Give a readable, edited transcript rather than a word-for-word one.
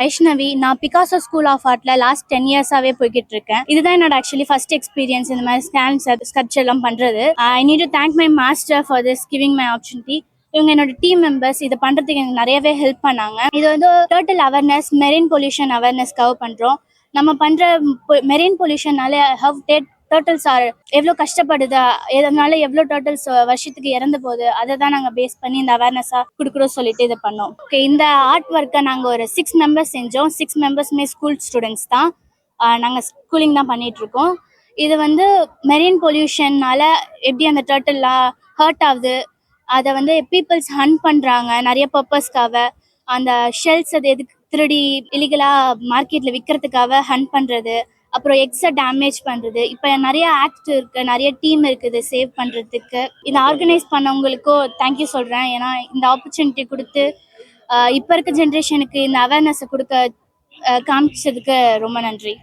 வைஷ்ணவி, நான் Picasso school of ஆர்ட்ல last 10 இயர்ஸாவே போய்கிட்டு இருக்கேன். இதுதான் என்னோட ஆக்சுவலி ஃபர்ஸ்ட் எக்ஸ்பீரியன்ஸ் இந்த மாதிரி ஸ்கல்ப்சர் எல்லாம் பண்றது. I need to thank my master for this giving my opportunity. இவங்க என்னோட டீம் மெம்பர்ஸ் இதை பண்றதுக்கு எனக்கு நிறையவே ஹெல்ப் பண்ணாங்க. இது வந்து டோட்டல் அவேர்னஸ், மெரின் பொல்யூஷன் அவேர்னஸ்க்காக பண்றோம். நம்ம பண்ற மெரின் பொல்யூஷனால டோட்டல்ஸ் ஆர் எவ்வளோ கஷ்டப்படுது, இதனால எவ்வளோ டோட்டல்ஸ் வருஷத்துக்கு இறந்து போகுது, அதை தான் நாங்கள் பேஸ் பண்ணி இந்த அவேர்னஸாக கொடுக்குறோம் சொல்லிட்டு இதை பண்ணோம். ஓகே, இந்த ஆர்ட் ஒர்க்கை நாங்கள் ஒரு 6 மெம்பர்ஸ் செஞ்சோம். 6 மெம்பர்ஸுமே ஸ்கூல் ஸ்டூடெண்ட்ஸ் தான். நாங்கள் ஸ்கூலிங் தான் பண்ணிட்டு இருக்கோம். இது வந்து மெரின் பொல்யூஷன்னால எப்படி அந்த டோட்டல்லாம் ஹர்ட் ஆகுது, அதை வந்து பீப்புள்ஸ் ஹண்ட் பண்ணுறாங்க நிறைய பர்பஸ்க்காக. அந்த ஷெல்ஸ் அது எதுக்கு திருடி இல்லீகலாக மார்க்கெட்டில் விற்கிறதுக்காக ஹண்ட் பண்ணுறது, அப்புறம் எக்ஸை டேமேஜ் பண்ணுறது. இப்போ நிறைய ஆக்ட் இருக்குது, நிறைய டீம் இருக்குது சேவ் பண்ணுறதுக்கு. இதை ஆர்கனைஸ் பண்ணவங்களுக்கும் தேங்க்யூ சொல்கிறேன். ஏன்னா இந்த ஆப்பர்ச்சுனிட்டி கொடுத்து இப்போ இருக்க ஜென்ரேஷனுக்கு இந்த அவேர்னஸை கொடுக்க காமிச்சதுக்கு ரொம்ப நன்றி.